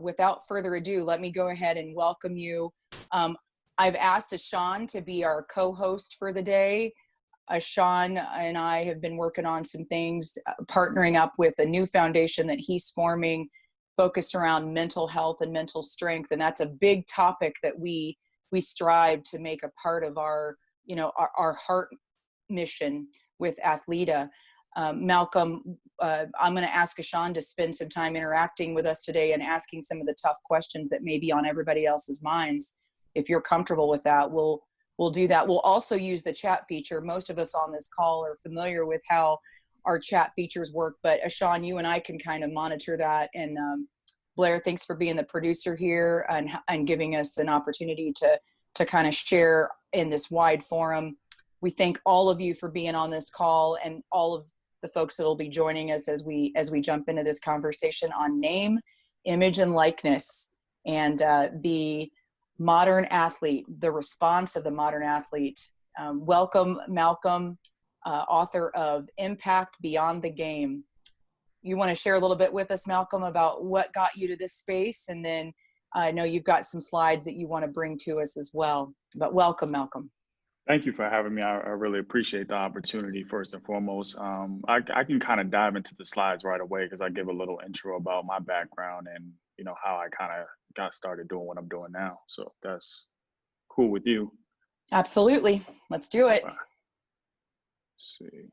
Without further ado, let me go ahead and welcome you. I've asked Ashan to be our co-host for the day. Ashan and I have been working on some things, partnering up with a new foundation that he's forming, focused around mental health and mental strength. And that's a big topic that we strive to make a part of our heart mission with athLEDA. Malcolm, I'm going to ask Ashan to spend some time interacting with us today and asking some of the tough questions that may be on everybody else's minds. If you're comfortable with that, we'll do that. We'll also use the chat feature. Most of us on this call are familiar with how our chat features work, but Ashan, you and I can kind of monitor that. And Blair, thanks for being the producer here and giving us an opportunity to kind of share in this wide forum. We thank all of you for being on this call and all of the folks that will be joining us as we jump into this conversation on name, image, and likeness, and the modern athlete, the response of the modern athlete. Welcome, Malcolm, author of Impact Beyond the Game. You want to share a little bit with us, Malcolm, about what got you to this space, and then I know you've got some slides that you want to bring to us as well. But welcome, Malcolm. Thank you for having me. I really appreciate the opportunity, first and foremost. I can kind of dive into the slides right away because I give a little intro about my background and, how I kind of got started doing what I'm doing now. So if that's cool with you. Absolutely. Let's do it. Let's see.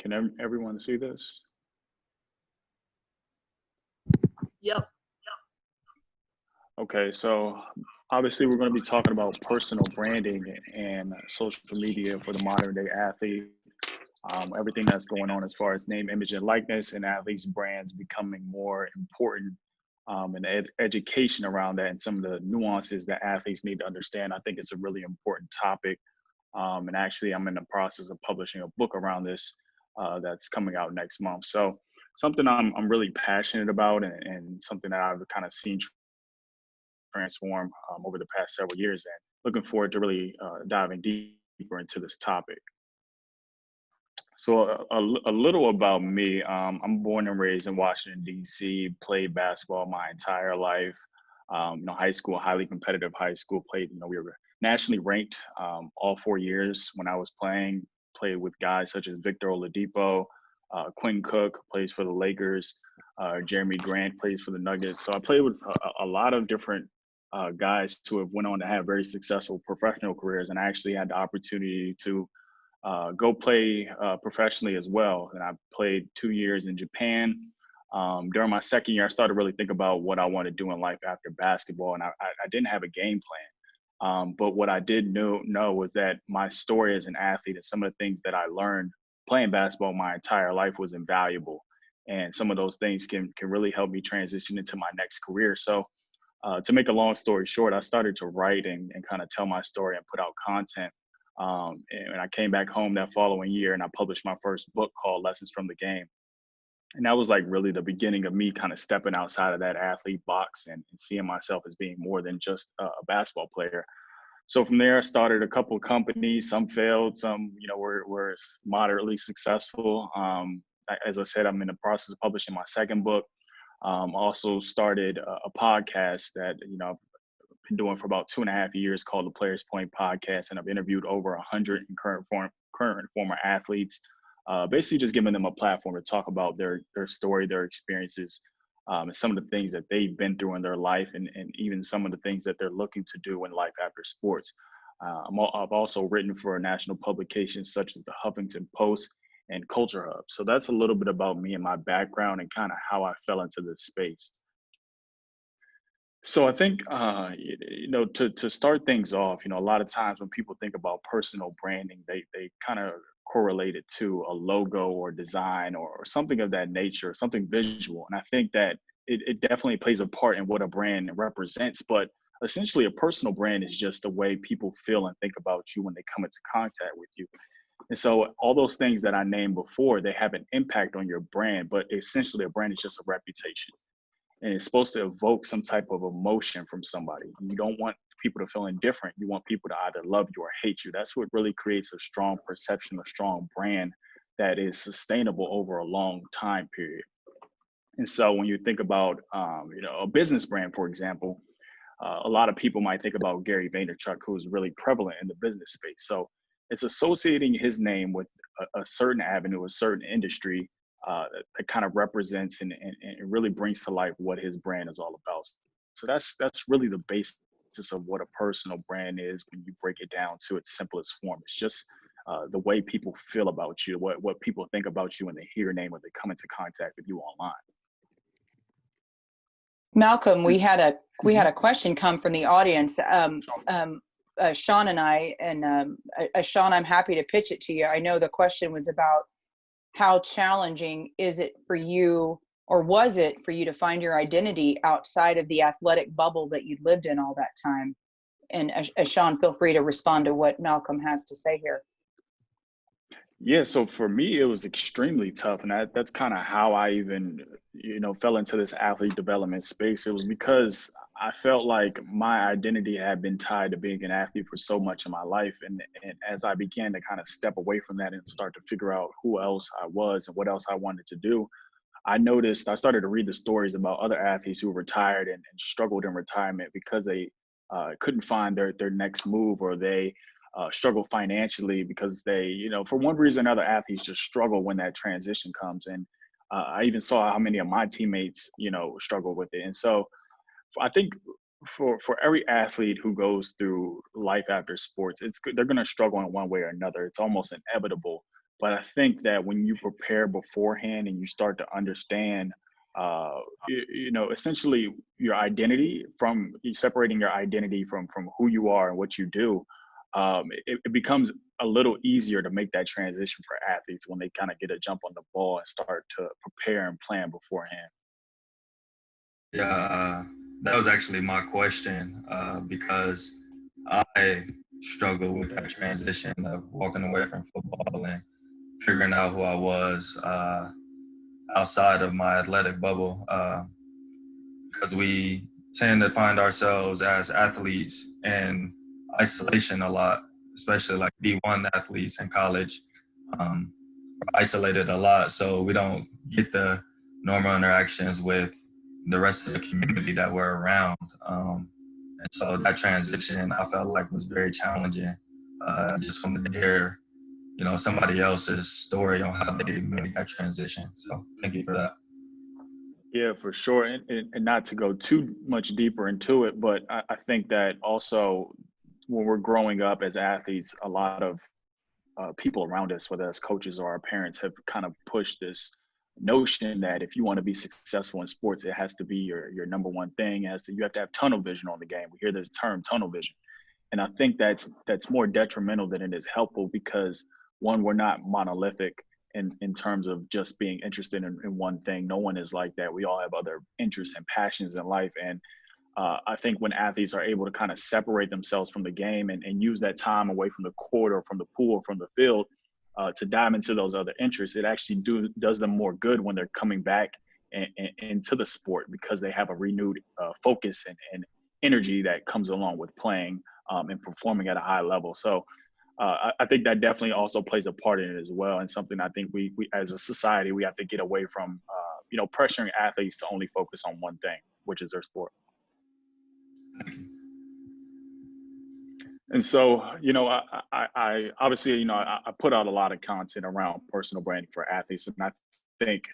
Can everyone see this? Yep. Okay, so obviously we're going to be talking about personal branding and social media for the modern day athlete. Everything that's going on as far as name, image, and likeness, and athletes' brands becoming more important, and education around that, and some of the nuances that athletes need to understand. I think it's a really important topic. And actually, I'm in the process of publishing a book around this that's coming out next month. So something I'm really passionate about, and something that I've kind of seen transform over the past several years, and looking forward to really diving deeper into this topic. So a little about me. I'm born and raised in Washington, D.C., played basketball my entire life. High school, highly competitive high school, played, we were nationally ranked all 4 years when I was played with guys such as Victor Oladipo, Quinn Cook plays for the Lakers, Jeremy Grant plays for the Nuggets. So I played with a lot of different guys who have went on to have very successful professional careers, and I actually had the opportunity to go play professionally as well. And I played 2 years in Japan. During my second year, I started to really think about what I wanted to do in life after basketball, and I didn't have a game plan. But what I did know was that my story as an athlete and some of the things that I learned playing basketball my entire life was invaluable. And some of those things can really help me transition into my next career. So to make a long story short, I started to write and kind of tell my story and put out content. And I came back home that following year and I published my first book called Lessons from the Game. And that was like really the beginning of me kind of stepping outside of that athlete box and seeing myself as being more than just a basketball player. So from there, I started a couple of companies. Some failed, some were moderately successful. As I said, I'm in the process of publishing my second book. Also started a podcast that I've been doing for about 2.5 years called the Players Point Podcast, and I've interviewed over 100 current and former athletes, basically just giving them a platform to talk about their story, their experiences, and some of the things that they've been through in their life, and even some of the things that they're looking to do in life after sports. I've also written for national publications such as the Huffington Post and Culture Hub. So that's a little bit about me and my background and kind of how I fell into this space. So I think, to start things off, a lot of times when people think about personal branding, they kind of correlate it to a logo or design or something of that nature, something visual. And I think that it definitely plays a part in what a brand represents. But essentially, a personal brand is just the way people feel and think about you when they come into contact with you. And so all those things that I named before, they have an impact on your brand, but essentially a brand is just a reputation. And it's supposed to evoke some type of emotion from somebody. You don't want people to feel indifferent. You want people to either love you or hate you. That's what really creates a strong perception, a strong brand that is sustainable over a long time period. And so when you think about, a business brand, for example, a lot of people might think about Gary Vaynerchuk, who's really prevalent in the business space. So it's associating his name with a certain avenue, a certain industry that kind of represents and really brings to life what his brand is all about. So that's really the basis of what a personal brand is when you break it down to its simplest form. It's just the way people feel about you, what people think about you when they hear your name or they come into contact with you online. Malcolm, we had a Mhm. question come from the audience. Sean and I, and Sean, I'm happy to pitch it to you. I know the question was about how challenging is it for you, or was it for you, to find your identity outside of the athletic bubble that you lived in all that time? And Sean, feel free to respond to what Malcolm has to say here. Yeah, so for me, it was extremely tough, and that's kind of how I even, fell into this athlete development space. It was because I felt like my identity had been tied to being an athlete for so much of my life, and as I began to kind of step away from that and start to figure out who else I was and what else I wanted to do, I started to read the stories about other athletes who retired and struggled in retirement because they couldn't find their next move, or they struggle financially because they, for one reason or another, athletes just struggle when that transition comes. And I even saw how many of my teammates, struggle with it. And so I think for every athlete who goes through life after sports, they're going to struggle in one way or another. It's almost inevitable. But I think that when you prepare beforehand and you start to understand, essentially your identity, from separating your identity from who you are and what you do, it becomes a little easier to make that transition for athletes when they kind of get a jump on the ball and start to prepare and plan beforehand. Yeah, that was actually my question because I struggle with that transition of walking away from football and figuring out who I was outside of my athletic bubble because we tend to find ourselves as athletes in isolation a lot, especially like D1 athletes in college. We're isolated a lot, so we don't get the normal interactions with the rest of the community that we're around. And so that transition I felt like was very challenging. Just wanted to hear, somebody else's story on how they made that transition. So thank you for that. Yeah, for sure. And not to go too much deeper into it, but I think that also when we're growing up as athletes, a lot of people around us, whether it's coaches or our parents, have kind of pushed this notion that if you want to be successful in sports, it has to be your number one thing. You have to have tunnel vision on the game. We hear this term tunnel vision. And I think that's more detrimental than it is helpful, because one, we're not monolithic in terms of just being interested in one thing. No one is like that. We all have other interests and passions in life. And I think when athletes are able to kind of separate themselves from the game and use that time away from the court or from the pool or from the field to dive into those other interests, it actually does them more good when they're coming back into the sport, because they have a renewed focus and energy that comes along with playing and performing at a high level. So I think that definitely also plays a part in it as well, and something I think we as a society, we have to get away from, pressuring athletes to only focus on one thing, which is their sport. And so, I obviously, I put out a lot of content around personal branding for athletes. And I think,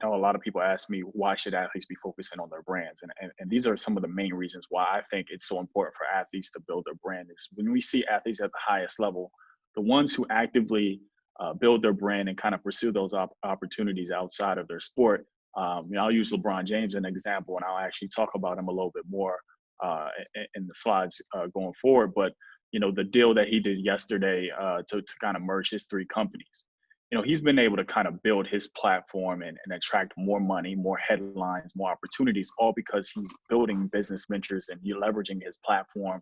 a lot of people ask me, why should athletes be focusing on their brands? And these are some of the main reasons why I think it's so important for athletes to build their brand. Is when we see athletes at the highest level, the ones who actively build their brand and kind of pursue those opportunities outside of their sport. I'll use LeBron James as an example, and I'll actually talk about him a little bit more in the slides going forward. But the deal that he did yesterday to kind of merge his three companies, he's been able to kind of build his platform and attract more money, more headlines, more opportunities, all because he's building business ventures and he's leveraging his platform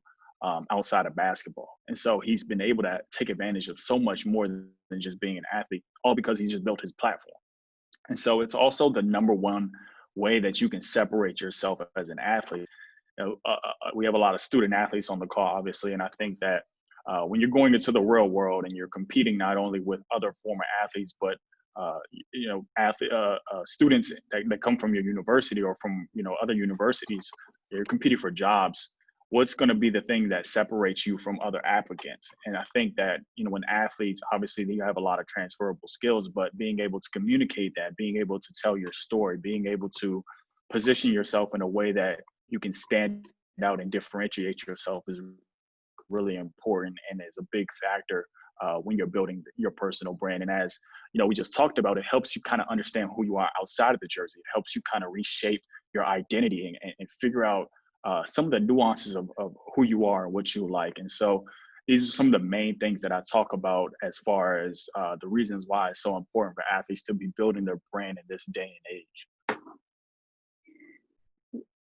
outside of basketball. And so he's been able to take advantage of so much more than just being an athlete, all because he's just built his platform. And so it's also the number one way that you can separate yourself as an athlete. We have a lot of student athletes on the call, obviously, and I think that when you're going into the real world and you're competing not only with other former athletes, but students that come from your university or from, other universities, you're competing for jobs. What's going to be the thing that separates you from other applicants? And I think that, when athletes, obviously you have a lot of transferable skills, but being able to communicate that, being able to tell your story, being able to position yourself in a way that you can stand out and differentiate yourself is really important and is a big factor when you're building your personal brand. And as we just talked about, it helps you kind of understand who you are outside of the jersey. It helps you kind of reshape your identity and figure out some of the nuances of who you are and what you like. And so these are some of the main things that I talk about as far as the reasons why it's so important for athletes to be building their brand in this day and age.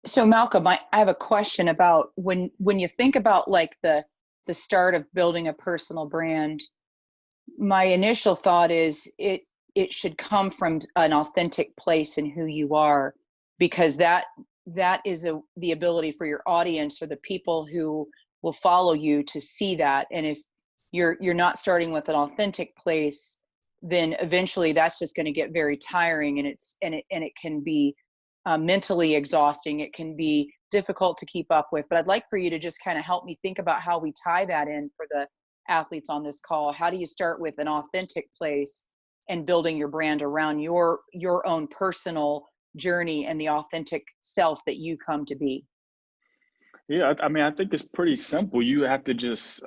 So Malcolm, I have a question about when you think about like the start of building a personal brand. My initial thought is it should come from an authentic place in who you are, because that is the ability for your audience or the people who will follow you to see that. And if you're not starting with an authentic place, then eventually that's just going to get very tiring, and it can be mentally exhausting. It can be difficult to keep up with. But I'd like for you to just kind of help me think about how we tie that in for the athletes on this call. How do you start with an authentic place and building your brand around your own personal journey and the authentic self that you come to be? Yeah, I mean, I think it's pretty simple. You have to just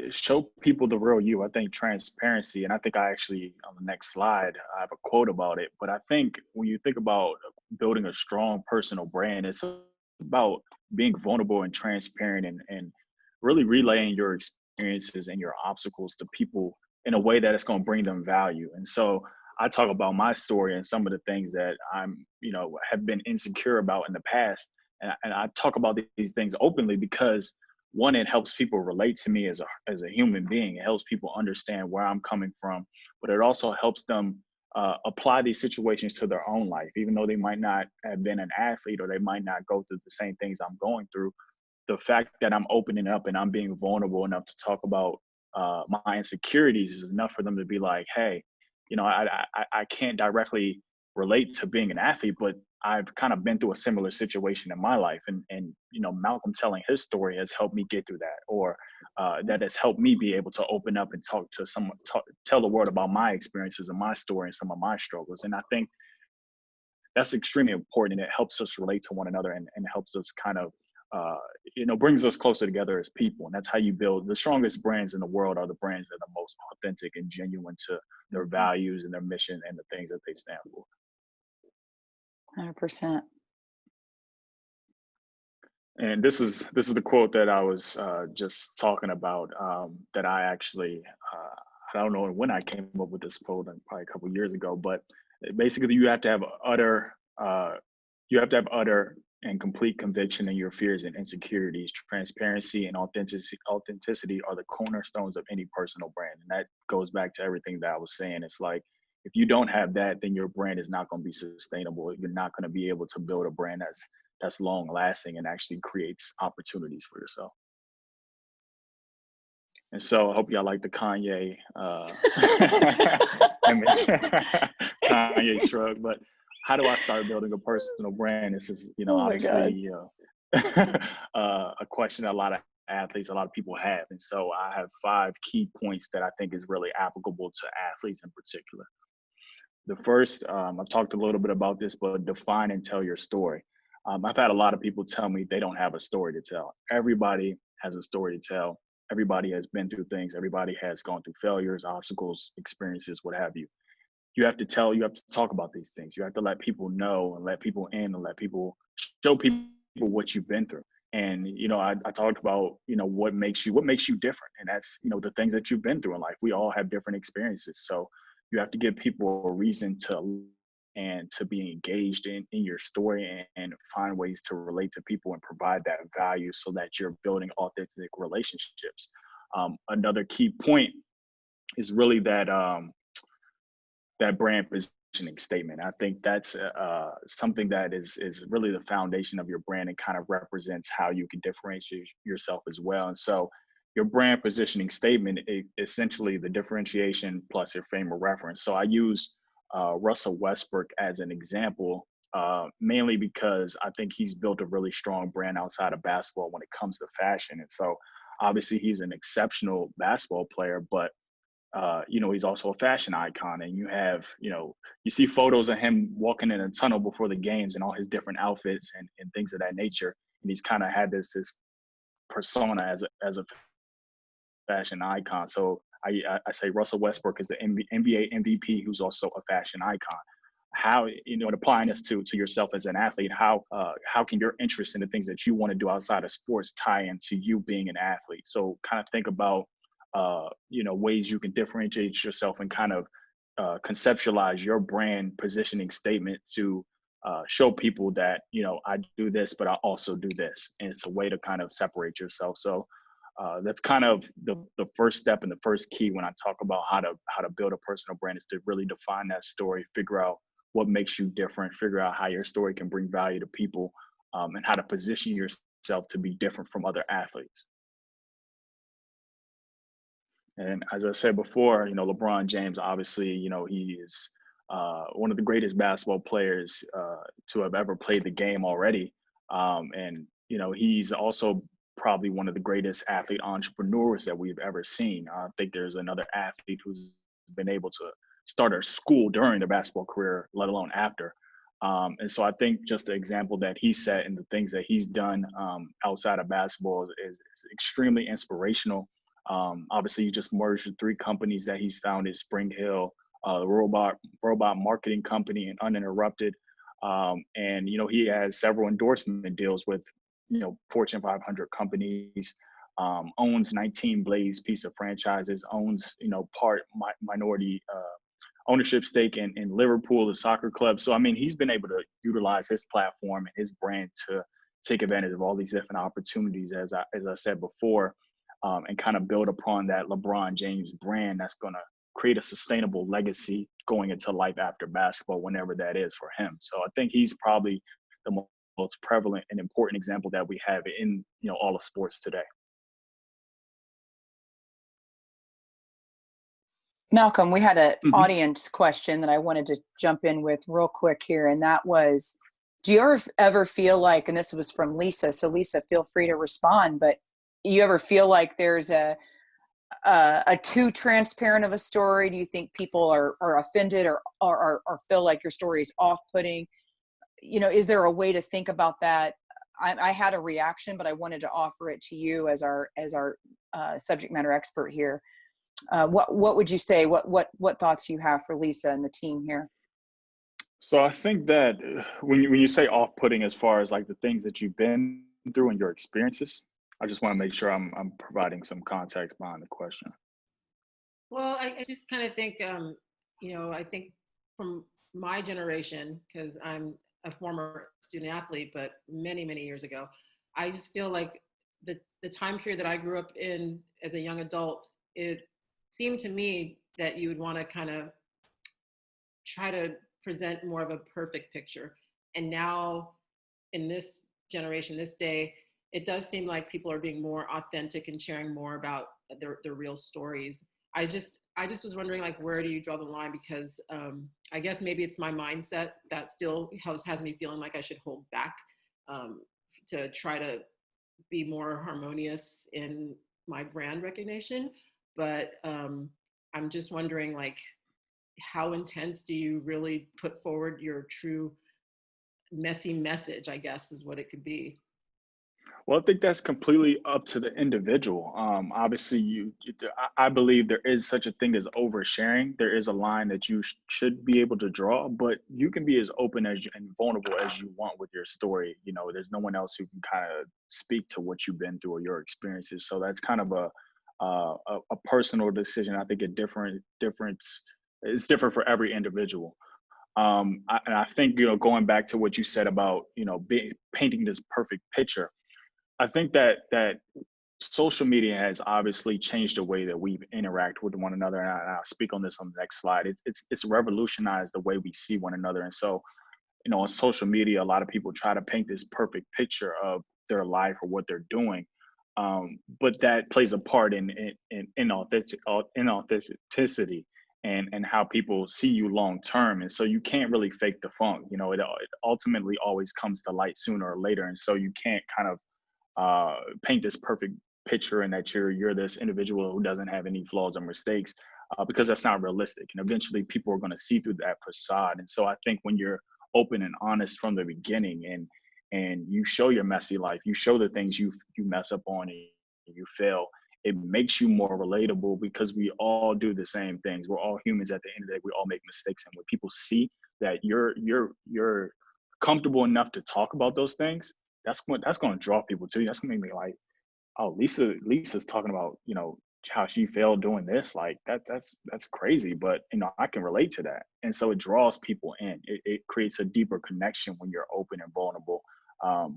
show people the real you. I think transparency, and I think I actually, on the next slide, I have a quote about it. But I think when you think about building a strong personal brand, it's about being vulnerable and transparent and really relaying your experiences and your obstacles to people in a way that it's going to bring them value. And so I talk about my story and some of the things that have been insecure about in the past. And I talk about these things openly because, one, it helps people relate to me as a human being. It helps people understand where I'm coming from, but it also helps them apply these situations to their own life, even though they might not have been an athlete or they might not go through the same things I'm going through. The fact that I'm opening up and I'm being vulnerable enough to talk about my insecurities is enough for them to be like, hey, I can't directly relate to being an athlete, but I've kind of been through a similar situation in my life. And Malcolm telling his story has helped me get through that, or that has helped me be able to open up and talk to someone, tell the world about my experiences and my story and some of my struggles. And I think that's extremely important. And it helps us relate to one another and helps us kind of, brings us closer together as people. And that's how you build the strongest brands in the world, are the brands that are the most authentic and genuine to their values and their mission and the things that they stand for. 100%. And this is the quote that I was just talking about, that I actually, I don't know when I came up with this quote, probably a couple of years ago, but basically you have to have utter and complete conviction in your fears and insecurities. Transparency and authenticity are the cornerstones of any personal brand. And that goes back to everything that I was saying. It's like, if you don't have that, then your brand is not going to be sustainable. You're not going to be able to build a brand that's long lasting and actually creates opportunities for yourself. And so I hope y'all like the Kanye image. Kanye shrug. But how do I start building a personal brand? This is, obviously a question that a lot of athletes, a lot of people have. And so I have 5 key points that I think is really applicable to athletes in particular. The first, I've talked a little bit about this, but define and tell your story. I've had a lot of people tell me they don't have a story to tell. Everybody has a story to tell. Everybody has been through things. Everybody has gone through failures, obstacles, experiences, what have you. You have to talk about these things. You have to let people know and let people in and let people show people what you've been through. And, I talked about, what makes you different. And that's, the things that you've been through in life. We all have different experiences. So you have to give people a reason to be engaged in your story and find ways to relate to people and provide that value so that you're building authentic relationships. Another key point is really that brand positioning statement. I think that's something that is really the foundation of your brand and kind of represents how you can differentiate yourself as well. And so your brand positioning statement is essentially the differentiation plus your frame of reference. So I use Russell Westbrook as an example, mainly because I think he's built a really strong brand outside of basketball when it comes to fashion. And so obviously he's an exceptional basketball player, but he's also a fashion icon. And you have, you see photos of him walking in a tunnel before the games and all his different outfits and things of that nature. And he's kind of had this persona as a fashion icon. So I say Russell Westbrook is the NBA MVP who's also a fashion icon. How, and applying this to yourself as an athlete, how can your interest in the things that you want to do outside of sports tie into you being an athlete? So kind of think about ways you can differentiate yourself and kind of conceptualize your brand positioning statement to show people that I do this, but I also do this, and it's a way to kind of separate yourself. So that's kind of the first step and the first key when I talk about how to build a personal brand, is to really define that story, figure out what makes you different, figure out how your story can bring value to people, and how to position yourself to be different from other athletes. And as I said before, LeBron James, obviously, he is one of the greatest basketball players to have ever played the game already. And, he's also probably one of the greatest athlete entrepreneurs that we've ever seen. I think there's another athlete who's been able to start a school during their basketball career, let alone after. And so I think just the example that he set and the things that he's done outside of basketball is extremely inspirational. Obviously, he just merged the 3 companies that he's founded: Spring Hill, robot marketing company, and Uninterrupted. And he has several endorsement deals with Fortune 500 companies. Owns 19 Blaze Pizza franchises. Owns part minority ownership stake in Liverpool, the soccer club. So I mean, he's been able to utilize his platform and his brand to take advantage of all these different opportunities, as I said before. And kind of build upon that LeBron James brand that's going to create a sustainable legacy going into life after basketball, whenever that is for him. So I think he's probably the most prevalent and important example that we have in all of sports today. Malcolm, we had an audience question that I wanted to jump in with real quick here, and that was, do you ever feel like, and this was from Lisa, so Lisa, feel free to respond, but you ever feel like there's a too transparent of a story? Do you think people are offended or feel like your story is off-putting? Is there a way to think about that? I had a reaction, but I wanted to offer it to you as our subject matter expert here. What would you say? What thoughts do you have for Lisa and the team here? So I think that when you say off-putting, as far as like the things that you've been through and your experiences, I just want to make sure I'm providing some context behind the question. Well, I just kind of think, I think from my generation, because I'm a former student athlete, but many, many years ago, I just feel like the time period that I grew up in as a young adult, it seemed to me that you would want to kind of try to present more of a perfect picture. And now in this generation, this day, it does seem like people are being more authentic and sharing more about their real stories. I just was wondering, like, where do you draw the line? Because I guess maybe it's my mindset that still has me feeling like I should hold back to try to be more harmonious in my brand recognition. But I'm just wondering, like, how intense do you really put forward your true messy message, I guess, is what it could be. Well, I think that's completely up to the individual. Obviously, I believe there is such a thing as oversharing. There is a line that you should be able to draw, but you can be as open and vulnerable as you want with your story. There's no one else who can kind of speak to what you've been through or your experiences. So that's kind of a personal decision. I think it's different for every individual. And I think, going back to what you said about, painting this perfect picture, I think that social media has obviously changed the way that we interact with one another. And I'll speak on this on the next slide. It's revolutionized the way we see one another. And so, on social media, a lot of people try to paint this perfect picture of their life or what they're doing. But that plays a part in inauthenticity. and how people see you long term. And so you can't really fake the funk. You know, it ultimately always comes to light sooner or later. And so you can't kind of paint this perfect picture and that you're this individual who doesn't have any flaws or mistakes, because that's not realistic. And eventually people are going to see through that facade. And so I think when you're open and honest from the beginning, and you show your messy life, you show the things you mess up on and you fail, it makes you more relatable, because we all do the same things. We're all humans at the end of the day. We all make mistakes. And when people see that you're comfortable enough to talk about those things, that's going to draw people to you. That's going to make me like, oh, Lisa's talking about, you know, how she failed doing this. Like that's crazy, but you know, I can relate to that. And so it draws people in. It creates a deeper connection when you're open and vulnerable.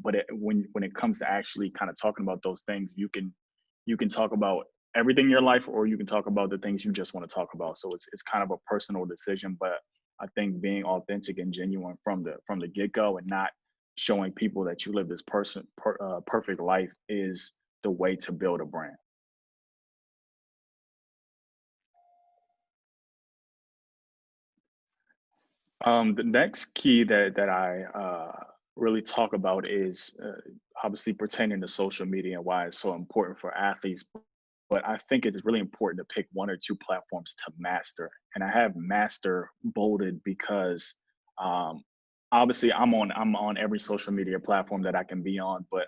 But when it comes to actually kind of talking about those things, you can talk about everything in your life, or you can talk about the things you just want to talk about. So it's kind of a personal decision, but I think being authentic and genuine from the get-go, and not showing people that you live this perfect life, is the way to build a brand. The next key that I really talk about is obviously pertaining to social media and why it's so important for athletes. But I think it's really important to pick one or two platforms to master. And I have master bolded because obviously I'm on every social media platform that I can be on, but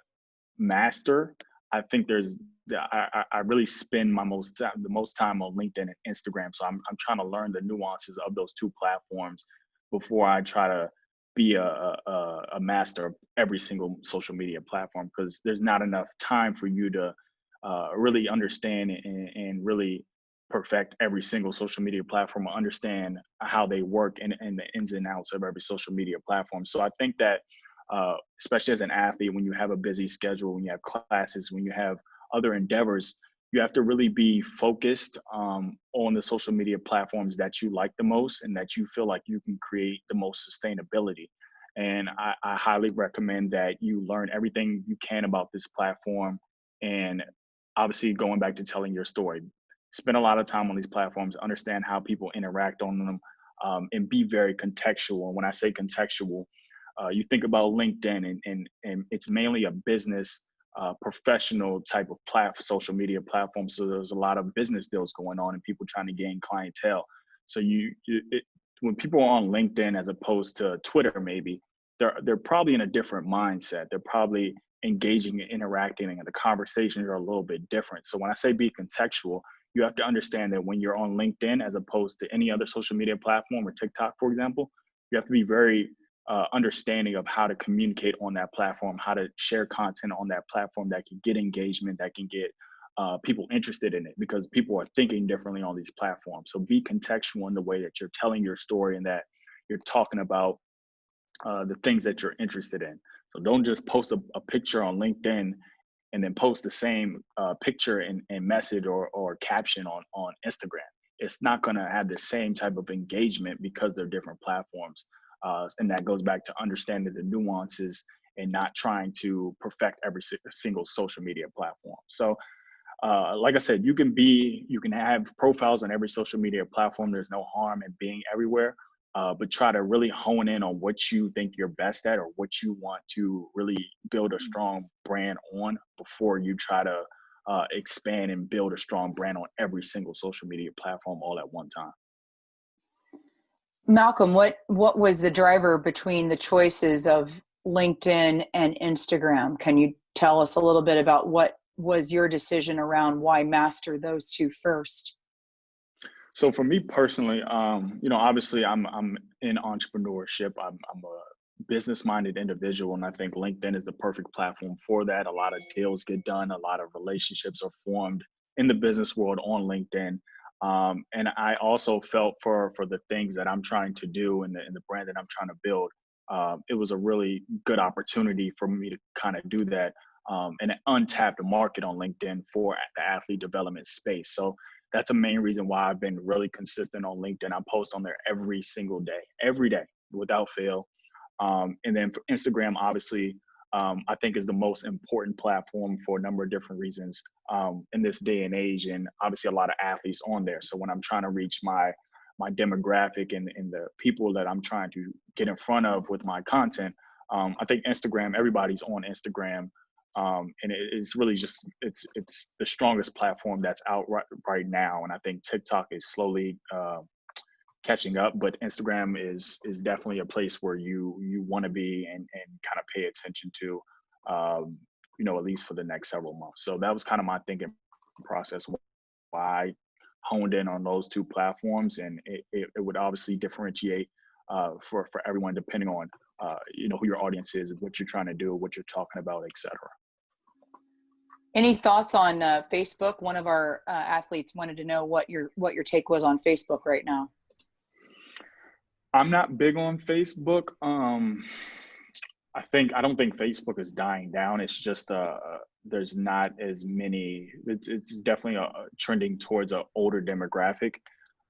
master, I think I really spend the most time on LinkedIn and Instagram. So I'm trying to learn the nuances of those two platforms before I try to be a master of every single social media platform, because there's not enough time for you to really understand and really perfect every single social media platform, or understand how they work and the ins and outs of every social media platform. So I think that especially as an athlete, when you have a busy schedule, when you have classes, when you have other endeavors, you have to really be focused on the social media platforms that you like the most and that you feel like you can create the most sustainability. And I highly recommend that you learn everything you can about this platform. And obviously, going back to telling your story, spend a lot of time on these platforms, understand how people interact on them, and be very contextual. And when I say contextual, you think about LinkedIn, and it's mainly a business, professional type of social media platform. So there's a lot of business deals going on and people trying to gain clientele. So when people are on LinkedIn as opposed to Twitter, maybe they're probably in a different mindset. They're probably engaging and interacting, and the conversations are a little bit different. So when I say be contextual, you have to understand that when you're on LinkedIn as opposed to any other social media platform, or TikTok, for example, you have to be very understanding of how to communicate on that platform, how to share content on that platform that can get engagement, that can get people interested in it, because people are thinking differently on these platforms. So be contextual in the way that you're telling your story and that you're talking about the things that you're interested in. So don't just post a picture on LinkedIn and then post the same picture and message or caption on Instagram. It's not going to have the same type of engagement because they're different platforms. And that goes back to understanding the nuances and not trying to perfect every single social media platform. So like I said, you can have profiles on every social media platform. There's no harm in being everywhere, but try to really hone in on what you think you're best at, or what you want to really build a strong brand on, before you try to expand and build a strong brand on every single social media platform all at one time. Malcolm, what was the driver between the choices of LinkedIn and Instagram? Can you tell us a little bit about what was your decision around why master those two first? So for me personally, obviously I'm in entrepreneurship. I'm a business-minded individual, and I think LinkedIn is the perfect platform for that. A lot of deals get done, a lot of relationships are formed in the business world on LinkedIn. And I also felt for the things that I'm trying to do and the brand that I'm trying to build, it was a really good opportunity for me to kind of do that, and an untapped market on LinkedIn for the athlete development space. So that's the main reason why I've been really consistent on LinkedIn. I post on there every single day, every day without fail. And then for Instagram, obviously, I think is the most important platform for a number of different reasons in this day and age. And obviously a lot of athletes on there. So when I'm trying to reach my my demographic and the people that I'm trying to get in front of with my content. I think Instagram, everybody's on Instagram. And it's really just, it's the strongest platform that's out right now. And I think TikTok is slowly catching up, but Instagram is definitely a place where you want to be and kind of pay attention to, at least for the next several months. So that was kind of my thinking process, why I honed in on those two platforms, and it would obviously differentiate for everyone depending on who your audience is, what you're trying to do, what you're talking about, etc. Any thoughts on Facebook? One of our athletes wanted to know what your take was on Facebook right now. I'm not big on Facebook. I don't think Facebook is dying down. It's just there's not as many. It's definitely trending towards an older demographic,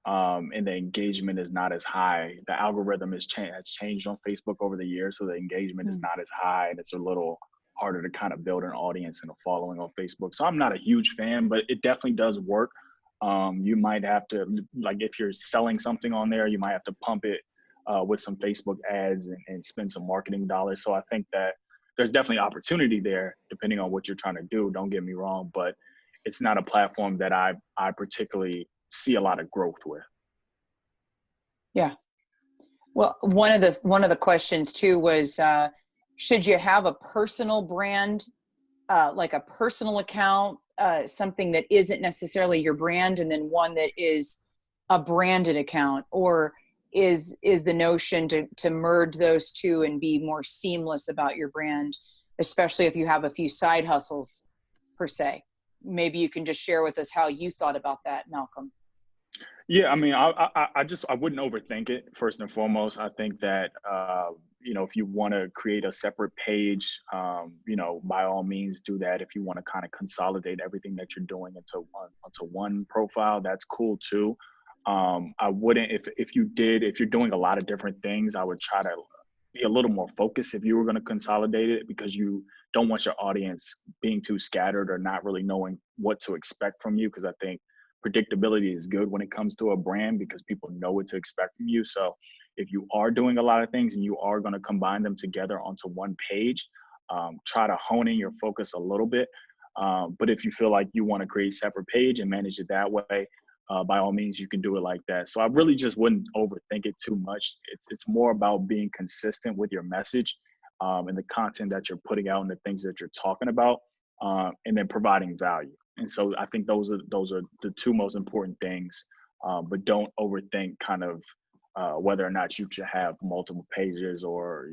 and the engagement is not as high. The algorithm has changed on Facebook over the years, so the engagement is not as high, and it's a little harder to kind of build an audience and a following on Facebook. So I'm not a huge fan, but it definitely does work. You might have to, like, if you're selling something on there, you might have to pump it with some Facebook ads and spend some marketing dollars. So I think that there's definitely opportunity there depending on what you're trying to do. Don't get me wrong, but it's not a platform that I particularly see a lot of growth with. Yeah. Well, one of the questions too was, should you have a personal brand, like a personal account, something that isn't necessarily your brand, and then one that is a branded account, or is the notion to merge those two and be more seamless about your brand, especially if you have a few side hustles per se? Maybe you can just share with us how you thought about that, Malcolm. Yeah, I mean, I wouldn't overthink it. First and foremost, I think that if you want to create a separate page, by all means do that. If you want to kind of consolidate everything that you're doing into one profile, that's cool too. I wouldn't, if you're doing a lot of different things, I would try to be a little more focused if you were going to consolidate it, because you don't want your audience being too scattered or not really knowing what to expect from you. Because I think predictability is good when it comes to a brand, because people know what to expect from you. So if you are doing a lot of things and you are going to combine them together onto one page, try to hone in your focus a little bit. But if you feel like you want to create a separate page and manage it that way, by all means, you can do it like that. So I really just wouldn't overthink it too much. It's more about being consistent with your message and the content that you're putting out and the things that you're talking about, and then providing value. And so I think those are the two most important things. But don't overthink kind of whether or not you should have multiple pages or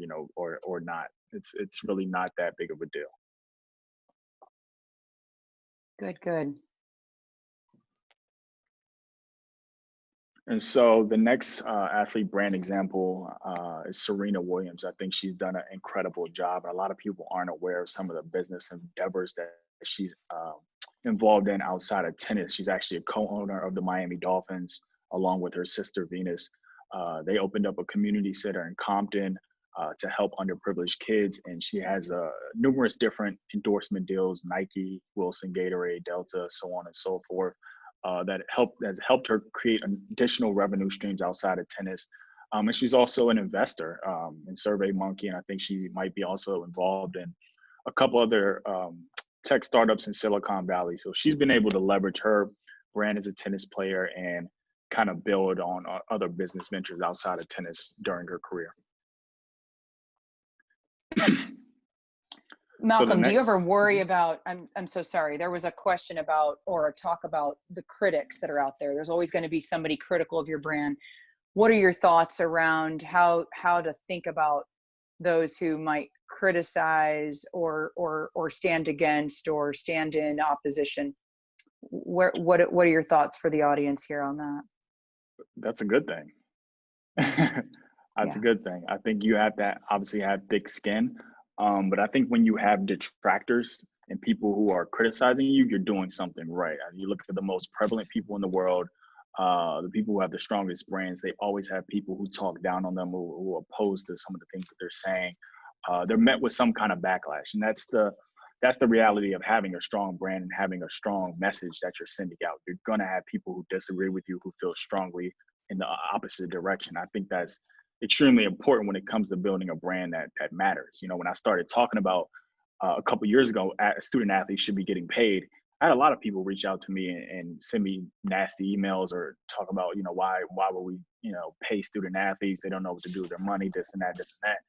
not. It's really not that big of a deal. Good. And so the next athlete brand example is Serena Williams. I think she's done an incredible job. A lot of people aren't aware of some of the business endeavors that she's involved in outside of tennis. She's actually a co-owner of the Miami Dolphins, along with her sister Venus. They opened up a community center in Compton to help underprivileged kids, and she has numerous different endorsement deals: Nike, Wilson, Gatorade, Delta, so on and so forth. That has helped her create additional revenue streams outside of tennis. And she's also an investor in SurveyMonkey, and I think she might be also involved in a couple other tech startups in Silicon Valley. So she's been able to leverage her brand as a tennis player and kind of build on other business ventures outside of tennis during her career. Malcolm, do you ever worry about, I'm so sorry, there was a question about, or a talk about the critics that are out there. There's always going to be somebody critical of your brand. What are your thoughts around how to think about those who might criticize or stand against or stand in opposition? What are your thoughts for the audience here on that? That's a good thing. That's a good thing. I think you have to obviously have thick skin. But I think when you have detractors and people who are criticizing you, you're doing something right. You look at the most prevalent people in the world, the people who have the strongest brands, they always have people who talk down on them, who are opposed to some of the things that they're saying. They're met with some kind of backlash. And that's the reality of having a strong brand and having a strong message that you're sending out. You're going to have people who disagree with you, who feel strongly in the opposite direction. I think that's extremely important when it comes to building a brand that matters. You know, when I started talking about a couple years ago, student athletes should be getting paid, I had a lot of people reach out to me and send me nasty emails or talk about, you know, why would we, you know, pay student athletes? They don't know what to do with their money, this and that, this and that.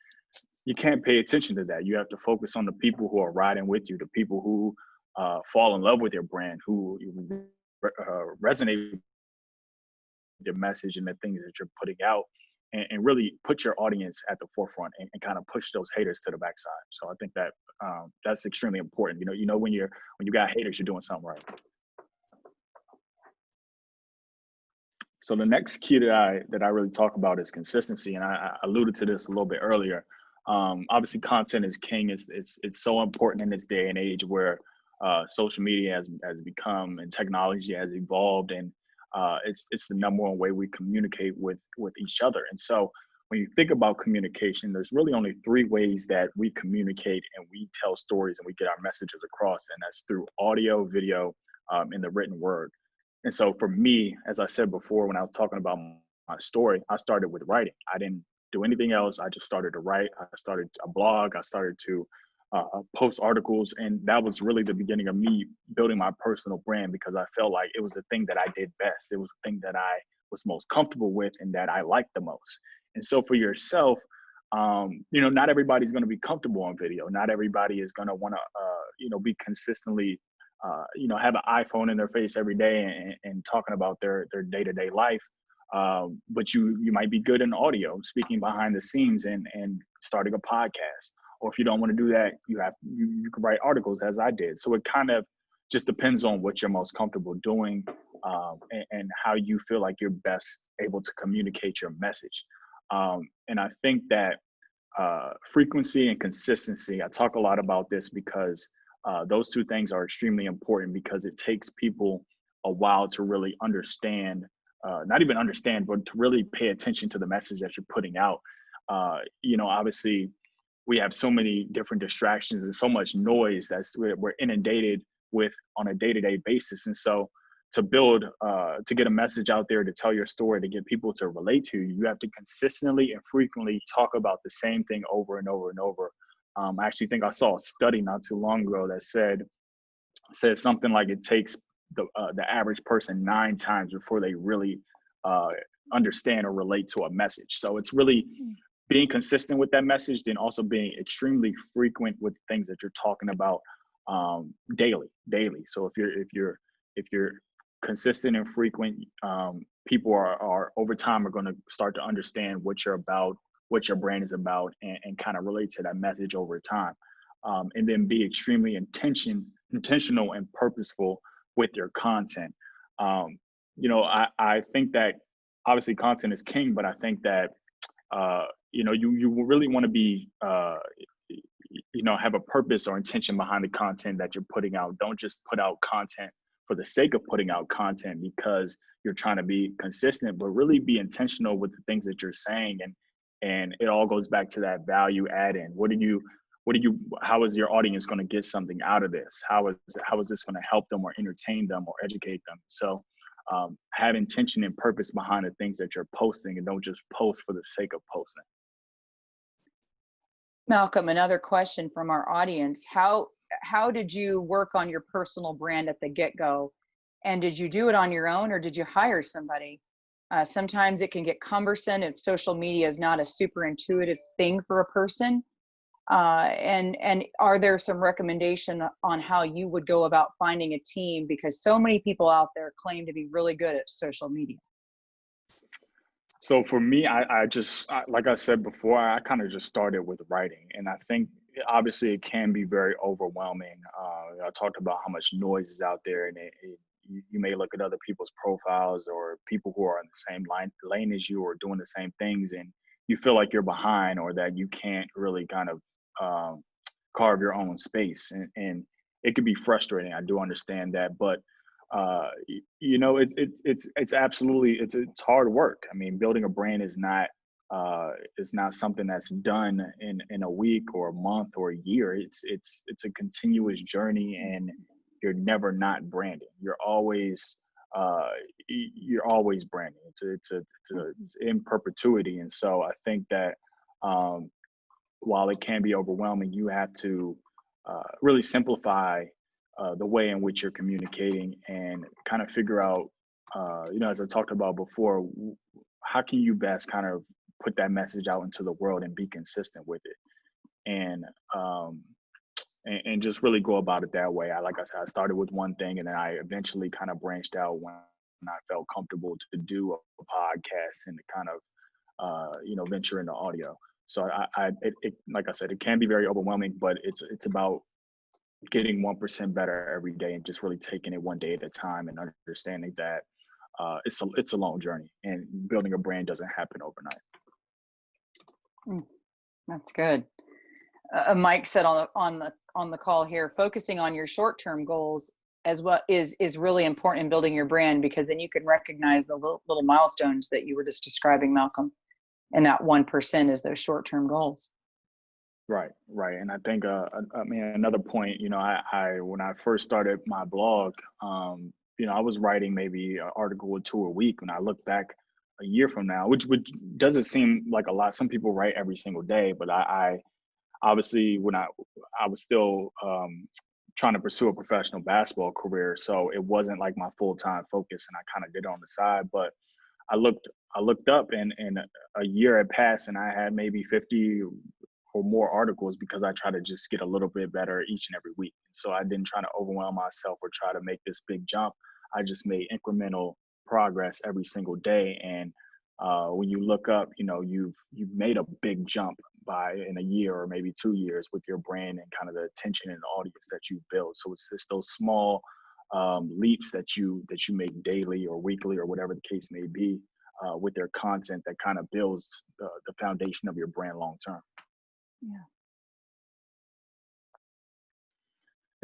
You can't pay attention to that. You have to focus on the people who are riding with you, the people who fall in love with your brand, who resonate with your message and the things that you're putting out, and really put your audience at the forefront and kind of push those haters to the backside. So I think that that's extremely important. You know when you got haters, you're doing something right. So the next key that I really talk about is consistency, and I alluded to this a little bit earlier. Obviously, content is king. It's so important in this day and age where social media has become and technology has evolved, and it's the number one way we communicate with each other. And so when you think about communication, there's really only three ways that we communicate and we tell stories and we get our messages across, and that's through audio, video, and the written word. And so for me, as I said before, when I was talking about my story, I started with writing. I didn't do anything else. I just started to write. I started a blog. I started to post articles. And that was really the beginning of me building my personal brand, because I felt like it was the thing that I did best. It was the thing that I was most comfortable with and that I liked the most. And so for yourself, you know, not everybody's going to be comfortable on video. Not everybody is going to want to, you know, be consistently you know, have an iPhone in their face every day and talking about their day-to-day life. But you might be good in audio, speaking behind the scenes and starting a podcast. Or if you don't want to do that, you can write articles, as I did. So it kind of just depends on what you're most comfortable doing, and how you feel like you're best able to communicate your message. And I think that frequency and consistency, I talk a lot about this because those two things are extremely important, because it takes people a while to really understand, not even understand, but to really pay attention to the message that you're putting out. You know, obviously, we have so many different distractions and so much noise we're inundated with on a day-to-day basis. And so to build, to get a message out there, to tell your story, to get people to relate to you, you have to consistently and frequently talk about the same thing over and over and over. I actually think I saw a study not too long ago that said something like it takes the average person 9 times before they really understand or relate to a message. So it's really being consistent with that message, then also being extremely frequent with things that you're talking about daily. So if you're consistent and frequent, people are over time are going to start to understand what you're about, what your brand is about, and kind of relate to that message over time. And then be extremely intentional and purposeful with your content. You know, I think that obviously content is king, but I think that, you know, you really want to be, you know, have a purpose or intention behind the content that you're putting out. Don't just put out content for the sake of putting out content because you're trying to be consistent, but really be intentional with the things that you're saying. And it all goes back to that value add in. How is your audience going to get something out of this? How is this going to help them or entertain them or educate them? So have intention and purpose behind the things that you're posting, and don't just post for the sake of posting. Malcolm, another question from our audience. How did you work on your personal brand at the get-go? And did you do it on your own or did you hire somebody? Sometimes it can get cumbersome if social media is not a super intuitive thing for a person. And are there some recommendation on how you would go about finding a team? Because so many people out there claim to be really good at social media. So for me, I just, like I said before, I kind of just started with writing. And I think obviously it can be very overwhelming. I talked about how much noise is out there, and you may look at other people's profiles or people who are in the same lane as you or doing the same things, and you feel like you're behind or that you can't really kind of carve your own space. And it could be frustrating. I do understand that, but you know, it's absolutely, it's hard work. I mean, building a brand is not something that's done in a week or a month or a year. It's a continuous journey, and you're never not branding. You're always you're always branding. It's in perpetuity. And so I think that while it can be overwhelming, you have to really simplify the way in which you're communicating and kind of figure out, as I talked about before, how can you best kind of put that message out into the world and be consistent with it, and just really go about it that way. Like I said, I started with one thing, and then I eventually kind of branched out when I felt comfortable to do a podcast and to kind of venture into audio. So like I said, it can be very overwhelming, but it's about getting 1% better every day and just really taking it one day at a time and understanding that it's a long journey, and building a brand doesn't happen overnight. That's good. Mike said on the call here, focusing on your short-term goals as well is really important in building your brand, because then you can recognize the little milestones that you were just describing, Malcolm, and that 1% is those short-term goals. Right. And I think, another point, I when I first started my blog, I was writing maybe an article or two a week. When I look back a year from now, which doesn't seem like a lot. Some people write every single day, but I obviously when I was still trying to pursue a professional basketball career, so it wasn't like my full-time focus, and I kind of did it on the side. But I looked up, and a year had passed, and I had maybe 50 or more articles, because I try to just get a little bit better each and every week. So I didn't try to overwhelm myself or try to make this big jump. I just made incremental progress every single day. And when you look up, you've made a big jump in a year or maybe 2 years with your brand and kind of the attention and the audience that you build. So it's just those small leaps that you make daily or weekly or whatever the case may be with their content that kind of builds the foundation of your brand long term. Yeah.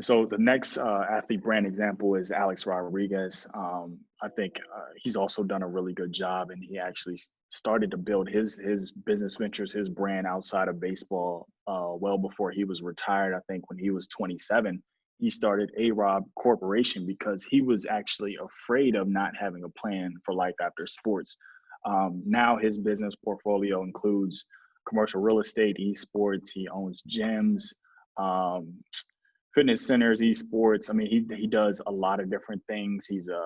So the next athlete brand example is Alex Rodriguez. I think he's also done a really good job, and he actually started to build his business ventures, his brand outside of baseball well before he was retired. I think when he was 27, he started A-Rob Corporation because he was actually afraid of not having a plan for life after sports. Now his business portfolio includes commercial real estate, esports. He owns gyms, fitness centers, esports. I mean, he does a lot of different things. He's a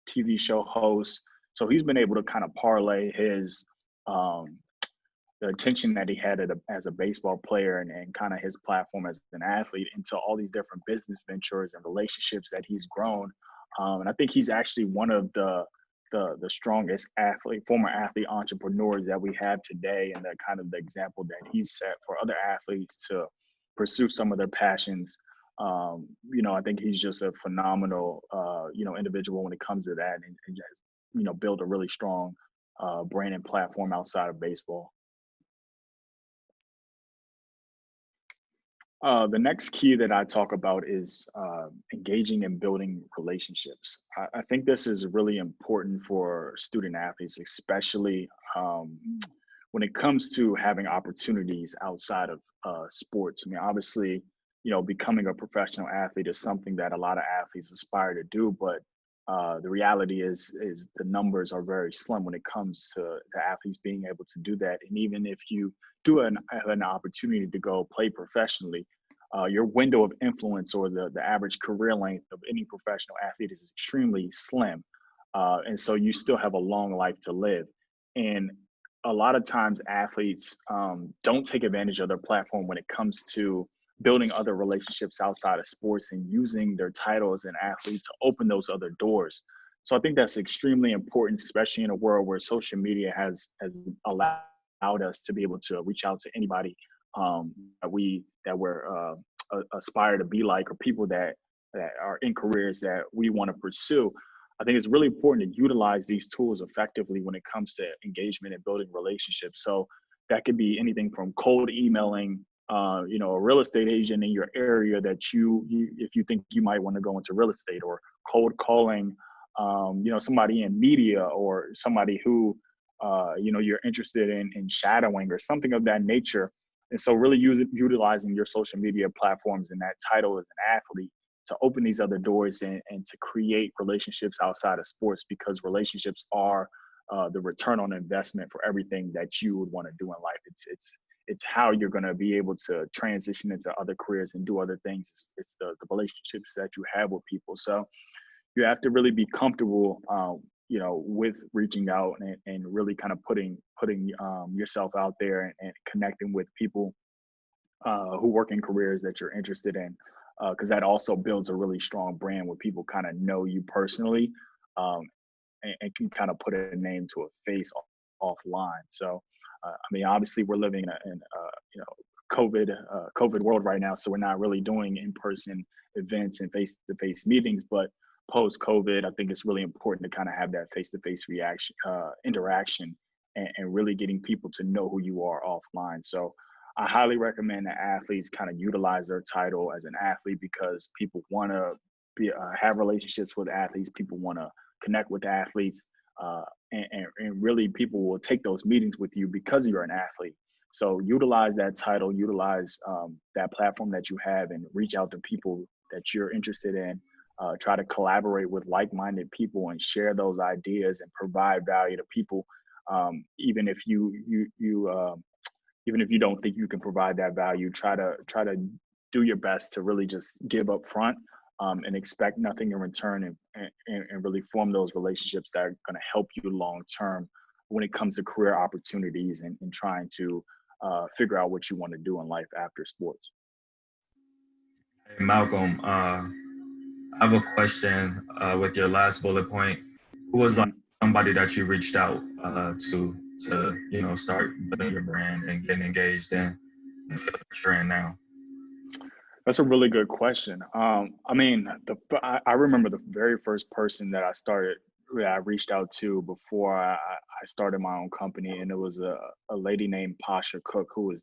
TV show host. So he's been able to kind of parlay his the attention that he had as a baseball player and kind of his platform as an athlete into all these different business ventures and relationships that he's grown. And I think he's actually one of the strongest former athlete entrepreneurs that we have today, and the kind of the example that he's set for other athletes to pursue some of their passions. I think he's just a phenomenal, individual when it comes to that, and just, build a really strong brand and platform outside of baseball. The next key that I talk about is engaging and building relationships. I think this is really important for student athletes, especially when it comes to having opportunities outside of sports. I mean, obviously, becoming a professional athlete is something that a lot of athletes aspire to do, but the reality is the numbers are very slim when it comes to athletes being able to do that. And even if you do have an opportunity to go play professionally, your window of influence or the average career length of any professional athlete is extremely slim. And so you still have a long life to live. And a lot of times athletes don't take advantage of their platform when it comes to building other relationships outside of sports and using their title as an athlete to open those other doors. So I think that's extremely important, especially in a world where social media has allowed us to be able to reach out to anybody that we're aspire to be like, or people that are in careers that we want to pursue. I think it's really important to utilize these tools effectively when it comes to engagement and building relationships. So that could be anything from cold emailing, a real estate agent in your area that you if you think you might want to go into real estate, or cold calling, somebody in media, or somebody who, you're interested in shadowing or something of that nature. And so really utilizing your social media platforms and that title as an athlete open these other doors and to create relationships outside of sports, because relationships are the return on investment for everything that you would want to do in life. It's how you're going to be able to transition into other careers and do other things. It's the relationships that you have with people. So you have to really be comfortable, with reaching out and really kind of putting yourself out there and connecting with people who work in careers that you're interested in, because that also builds a really strong brand where people kind of know you personally, um, and can kind of put a name to a face offline. So, I mean, obviously we're living in COVID world right now, so we're not really doing in-person events and face-to-face meetings. But post-COVID, I think it's really important to kind of have that face-to-face interaction, and really getting people to know who you are offline. So I highly recommend that athletes kind of utilize their title as an athlete, because people want to have relationships with athletes. People want to connect with athletes, and really people will take those meetings with you because you're an athlete. So utilize that title, utilize that platform that you have, and reach out to people that you're interested in. Try to collaborate with like-minded people and share those ideas and provide value to people, even if even if you don't think you can provide that value. Try to do your best to really just give up front, and expect nothing in return, and really form those relationships that are going to help you long term when it comes to career opportunities, and trying to figure out what you want to do in life after sports. Hey, Malcolm, I have a question with your last bullet point. Who was like somebody that you reached out to start building your brand and getting engaged in the field that you're in now? That's a really good question. I mean, I remember the very first person that I reached out to before I started my own company, and it was a lady named Pasha Cook, who was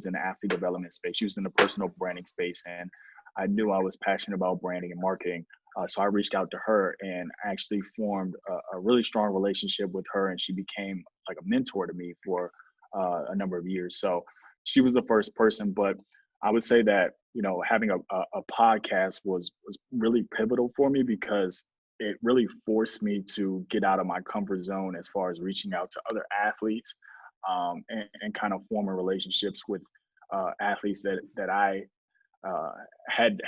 in the athlete development space. She was in the personal branding space, and I knew I was passionate about branding and marketing. So I reached out to her and actually formed a really strong relationship with her, and she became like a mentor to me for a number of years. So she was the first person, but I would say that, having a podcast was really pivotal for me, because it really forced me to get out of my comfort zone as far as reaching out to other athletes, and kind of forming relationships with athletes that I had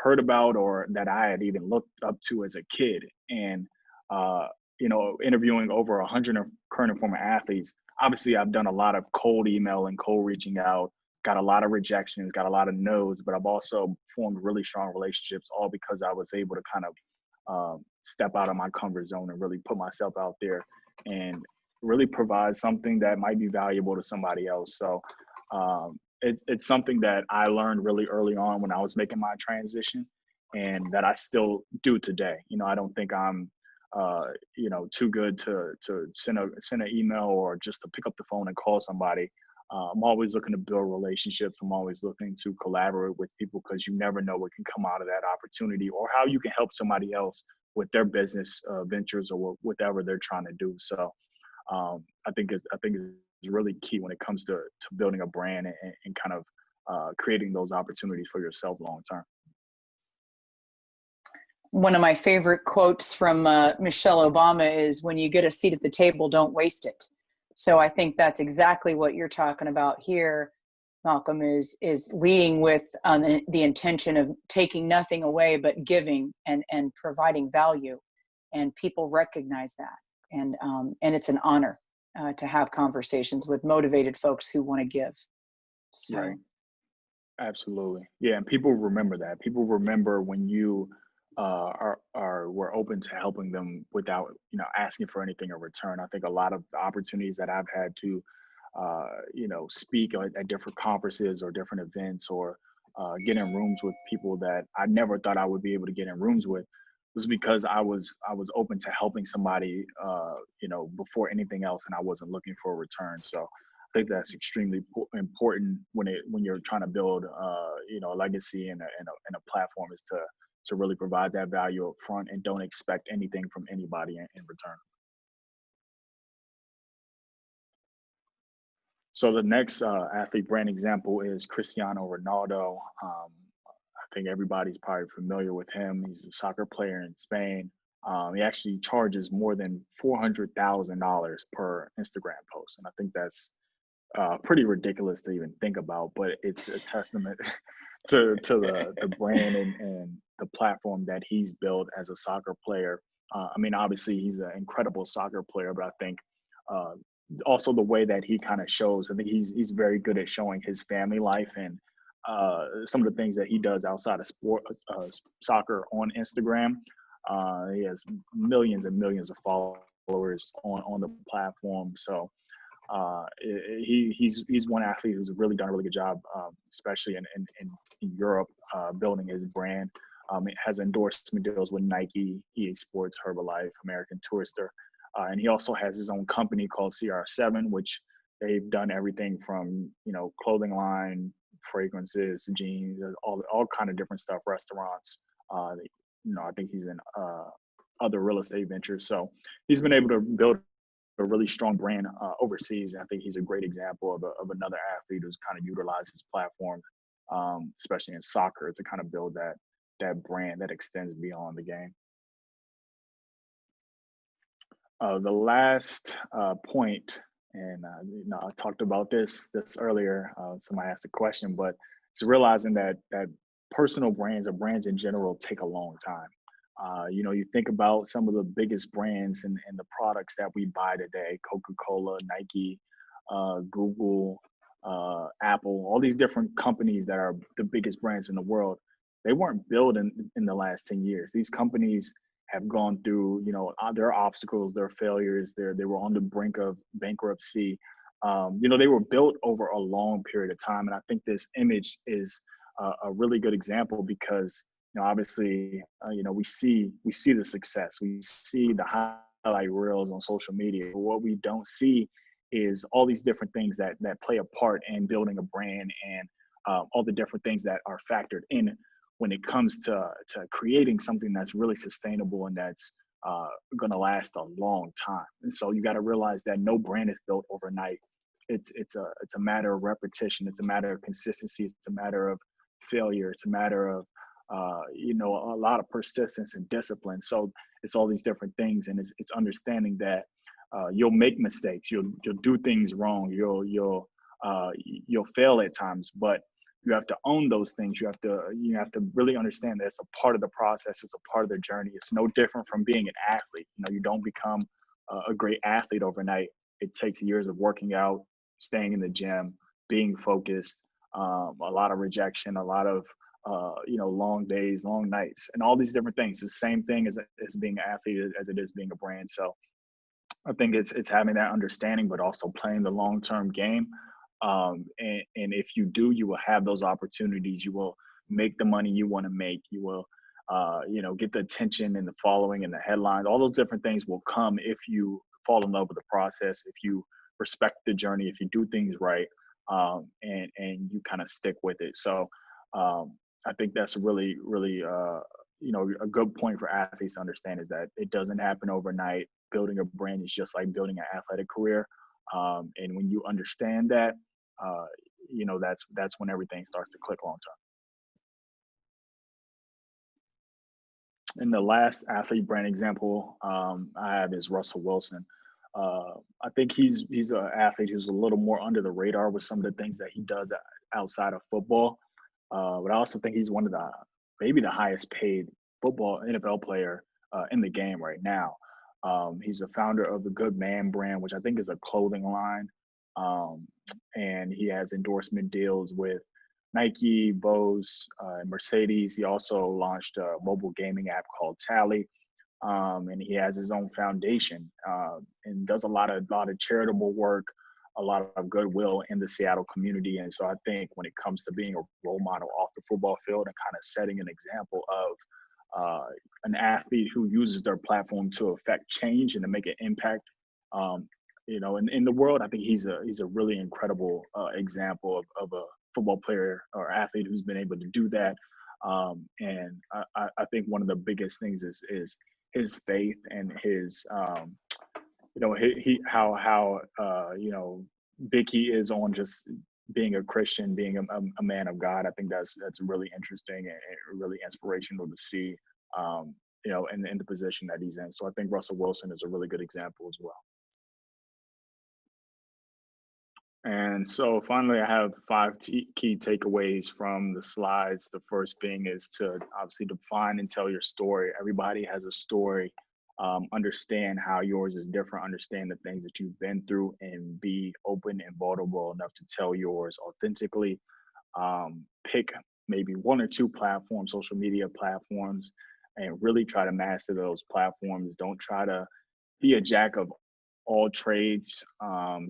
heard about, or that I had even looked up to as a kid. And interviewing over 100 current and former athletes. Obviously, I've done a lot of cold email and cold reaching out, got a lot of rejections, got a lot of no's, but I've also formed really strong relationships, all because I was able to kind of step out of my comfort zone and really put myself out there and really provide something that might be valuable to somebody else. So it's something that I learned really early on when I was making my transition, and that I still do today. I don't think I'm too good to send an email or just to pick up the phone and call somebody. I'm always looking to build relationships. I'm always looking to collaborate with people, because you never know what can come out of that opportunity, or how you can help somebody else with their business ventures, or whatever they're trying to do. So I think it's really key when it comes to building a brand, and kind of creating those opportunities for yourself long term. One of my favorite quotes from Michelle Obama is, "When you get a seat at the table, don't waste it." So I think that's exactly what you're talking about here, Malcolm, is leading with the intention of taking nothing away, but giving and providing value, and people recognize that, and it's an honor to have conversations with motivated folks who want to give. So. Right. Absolutely. Yeah, and people remember that. People remember when you were open to helping them without asking for anything in return. I think a lot of the opportunities that I've had to speak at different conferences or different events, or get in rooms with people that I never thought I would be able to get in rooms with, was because I was open to helping somebody before anything else, and I wasn't looking for a return. So I think that's extremely important when you're trying to build a legacy and a platform, is to really provide that value up front, and don't expect anything from anybody in return. So the next athlete brand example is Cristiano Ronaldo. think everybody's probably familiar with him. He's a soccer player in Spain. He actually charges more than $400,000 per Instagram post, and I think that's pretty ridiculous to even think about. But it's a testament to the brand and the platform that he's built as a soccer player. I mean, obviously he's an incredible soccer player, but I think uh, also the way that he kind of shows. I think he's very good at showing his family life and some of the things that he does outside of soccer on Instagram. He has millions and millions of followers on the platform. So he's one athlete who's really done a really good job, especially in Europe, building his brand. It has endorsement deals with Nike, EA Sports, Herbalife, American Tourister, and he also has his own company called CR7, which they've done everything from clothing line, fragrances, jeans, all kind of different stuff, restaurants. I think he's in other real estate ventures. So he's been able to build a really strong brand overseas. And I think he's a great example of another athlete who's kind of utilized his platform, especially in soccer, to kind of build that brand that extends beyond the game. The last point, and I talked about this earlier. Somebody asked a question, but it's realizing that personal brands or brands in general take a long time. You think about some of the biggest brands and the products that we buy today: Coca-Cola, Nike, Google, Apple, all these different companies that are the biggest brands in the world. They weren't built in the last 10 years. These companies have gone through, their obstacles, their failures. They were on the brink of bankruptcy. They were built over a long period of time. And I think this image is a really good example because, obviously, we see the success. We see the highlight reels on social media. But what we don't see is all these different things that play a part in building a brand and all the different things that are factored in when it comes to creating something that's really sustainable and that's going to last a long time. And so you got to realize that no brand is built overnight. It's a matter of repetition. It's a matter of consistency. It's a matter of failure. It's a matter of a lot of persistence and discipline. So it's all these different things, and it's understanding that you'll make mistakes. You'll do things wrong. You'll fail at times, but you have to own those things. You have to really understand that it's a part of the process. It's a part of the journey. It's no different from being an athlete. You don't become a great athlete overnight. It takes years of working out, staying in the gym, being focused, a lot of rejection, a lot of long days, long nights, and all these different things. It's the same thing as being an athlete as it is being a brand. So I think it's having that understanding, but also playing the long-term game. And if you do, you will have those opportunities. You will make the money you want to make. You will, get the attention and the following and the headlines. All those different things will come if you fall in love with the process, if you respect the journey, if you do things right, and you kind of stick with it. So I think that's really, really, a good point for athletes to understand is that it doesn't happen overnight. Building a brand is just like building an athletic career. And when you understand that, that's when everything starts to click long term. And the last athlete brand example I have is Russell Wilson. I think he's an athlete who's a little more under the radar with some of the things that he does outside of football. But I also think he's one of maybe the highest paid NFL player in the game right now. He's the founder of the Good Man brand, which I think is a clothing line. And he has endorsement deals with Nike, Bose, and Mercedes. He also launched a mobile gaming app called Tally. And he has his own foundation and does a lot of charitable work, a lot of goodwill in the Seattle community. And so I think when it comes to being a role model off the football field and kind of setting an example of an athlete who uses their platform to affect change and to make an impact, in the world, I think he's a really incredible example of a football player or athlete who's been able to do that. And I think one of the biggest things is his faith and his, how big he is on just being a Christian, being a man of God. I think that's really interesting and really inspirational to see, you know, in the position that he's in. So I think Russell Wilson is a really good example as well. And so finally, I have 5 key takeaways from the slides. The first being is to obviously define and tell your story. Everybody has a story. Understand how yours is different, understand the things that you've been through, and be open and vulnerable enough to tell yours authentically. Pick maybe 1 or 2 platforms, social media platforms, and really try to master those platforms. Don't try to be a jack of all trades.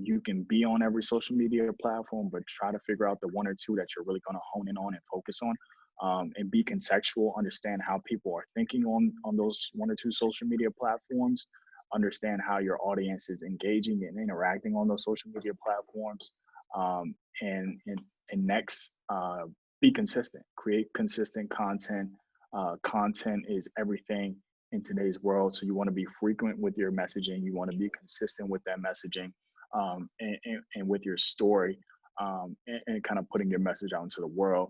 You can be on every social media platform, but try to figure out the 1 or 2 that you're really going to hone in on and focus on. And be contextual, understand how people are thinking on those 1 or 2 social media platforms, understand how your audience is engaging and interacting on those social media platforms. And next, be consistent, create consistent content. Content is everything in today's world. So you want to be frequent with your messaging. You want to be consistent with that messaging, and with your story, and kind of putting your message out into the world.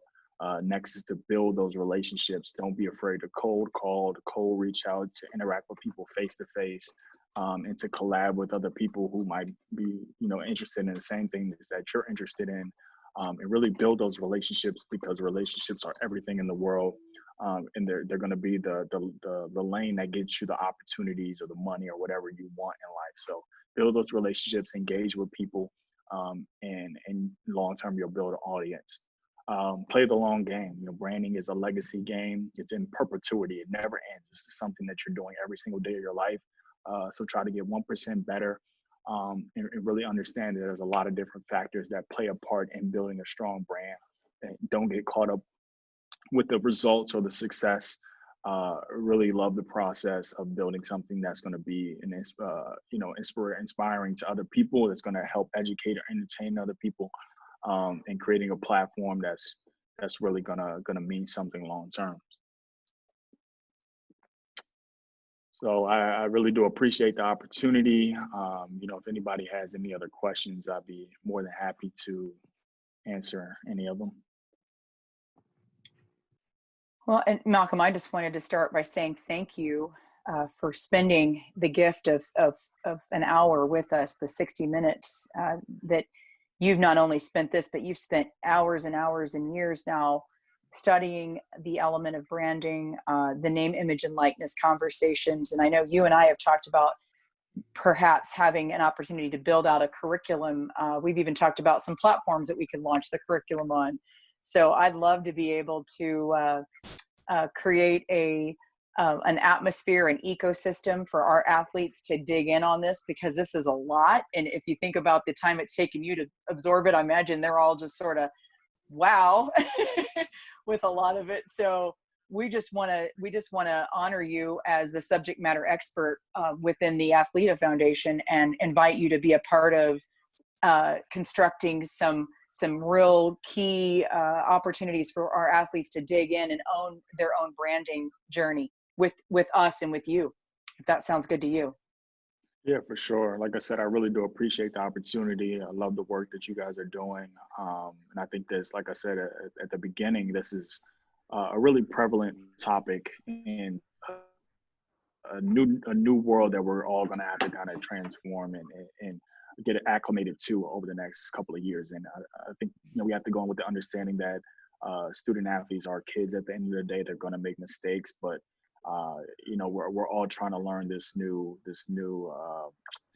Next is to build those relationships. Don't be afraid to cold call, to cold reach out, to interact with people face to face, and to collab with other people who might be, you know, interested in the same things that you're interested in, and really build those relationships, because relationships are everything in the world. And they're going to be the lane that gets you the opportunities or the money or whatever you want in life. So build those relationships, engage with people, and long term you'll build an audience. Play the long game. You know, branding is a legacy game. It's in perpetuity. It never ends. This is something that you're doing every single day of your life. So try to get 1% better, and really understand that there's a lot of different factors that play a part in building a strong brand. And don't get caught up with the results or the success. Really love the process of building something that's going to be inspiring to other people. That's going to help educate or entertain other people, and creating a platform that's really gonna mean something long term. So I really do appreciate the opportunity. You know, if anybody has any other questions, I'd be more than happy to answer any of them. Well, and Malcolm, I just wanted to start by saying thank you for spending the gift of an hour with us, the 60 minutes that you've not only spent this, but you've spent hours and hours and years now studying the element of branding, the name, image, and likeness conversations. And I know you and I have talked about perhaps having an opportunity to build out a curriculum. We've even talked about some platforms that we could launch the curriculum on. So I'd love to be able to create an atmosphere, an ecosystem for our athletes to dig in on this, because this is a lot. And if you think about the time it's taken you to absorb it, I imagine they're all just sort of, wow, with a lot of it. So we just want to honor you as the subject matter expert within the athLEDA Foundation, and invite you to be a part of constructing some real key opportunities for our athletes to dig in and own their own branding journey with us and with you, if that sounds good to you. Yeah, for sure. Like I said, I really do appreciate the opportunity. I love the work that you guys are doing. And I think this, like I said at the beginning, this is a really prevalent topic in a new world that we're all going to have to kind of transform and get acclimated to over the next couple of years. And I think, you know, we have to go in with the understanding that student athletes are kids at the end of the day. They're going to make mistakes, but you know, we're all trying to learn this new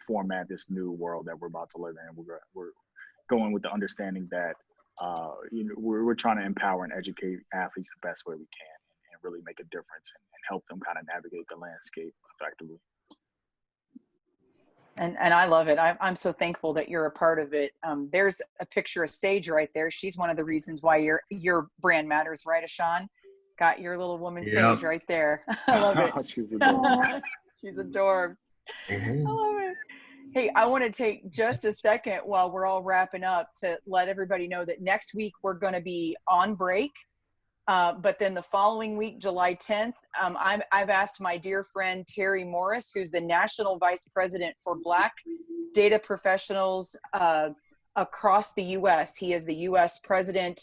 format, this new world that we're about to live in. We're going with the understanding that you know, we're trying to empower and educate athletes the best way we can, and really make a difference and help them kind of navigate the landscape effectively. And I love it. I'm so thankful that you're a part of it. There's a picture of Sage right there. She's one of the reasons why your brand matters, right, Ashawn? Got your little woman Sage right there. I love it. She's adorable. She's adorbs. I love it. Hey, I want to take just a second while we're all wrapping up to let everybody know that next week we're going to be on break. But then the following week, July 10th, I've asked my dear friend Terry Morris, who's the National Vice President for Black Data Professionals across the U.S. He is the U.S. president.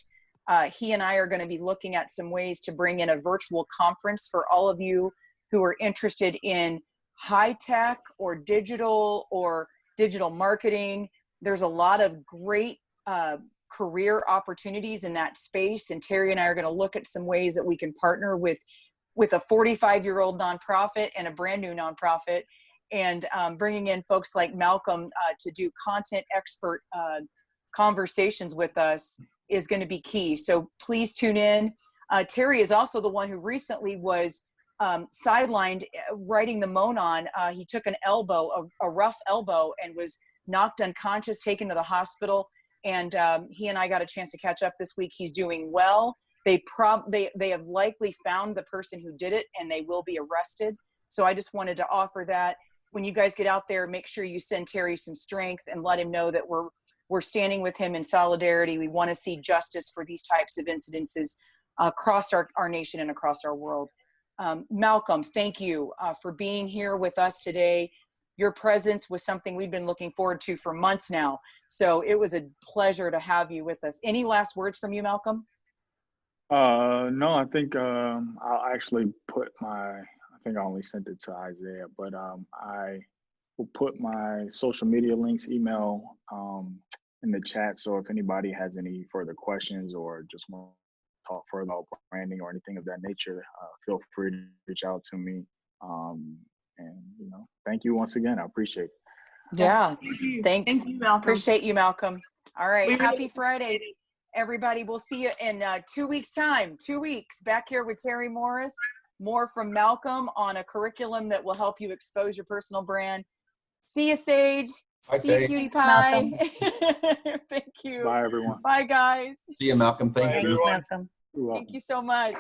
He and I are going to be looking at some ways to bring in a virtual conference for all of you who are interested in high tech or digital marketing. There's a lot of great career opportunities in that space. And Terry and I are going to look at some ways that we can partner with a 45-year-old nonprofit and a brand new nonprofit, and bringing in folks like Malcolm to do content expert conversations with us is going to be key. So please tune in. Terry is also the one who recently was sidelined riding the Monon. He took an elbow, a rough elbow, and was knocked unconscious, taken to the hospital. And he and I got a chance to catch up this week. He's doing well. They have likely found the person who did it, and they will be arrested. So I just wanted to offer that. When you guys get out there, make sure you send Terry some strength and let him know that we're standing with him in solidarity. We want to see justice for these types of incidences across our nation and across our world. Malcolm, thank you for being here with us today. Your presence was something we've been looking forward to for months now. So it was a pleasure to have you with us. Any last words from you, Malcolm? No, I think I'll actually put I think I only sent it to Isaiah, but I will put my social media links, email in the chat. So if anybody has any further questions or just want to talk further about branding or anything of that nature, feel free to reach out to me. And thank you once again. I appreciate it. Yeah, thanks. Thank you, Malcolm. Appreciate you, Malcolm. All right, happy Friday, everybody. We'll see you in 2 weeks' time. 2 weeks back here with Terry Morris. More from Malcolm on a curriculum that will help you expose your personal brand. See you, Sage. Bye, See you, Faye. Cutie Pie. Thank you. Bye, everyone. Bye, guys. See you, Malcolm. Thank you. Thanks, Malcolm. You're welcome. Thank you so much.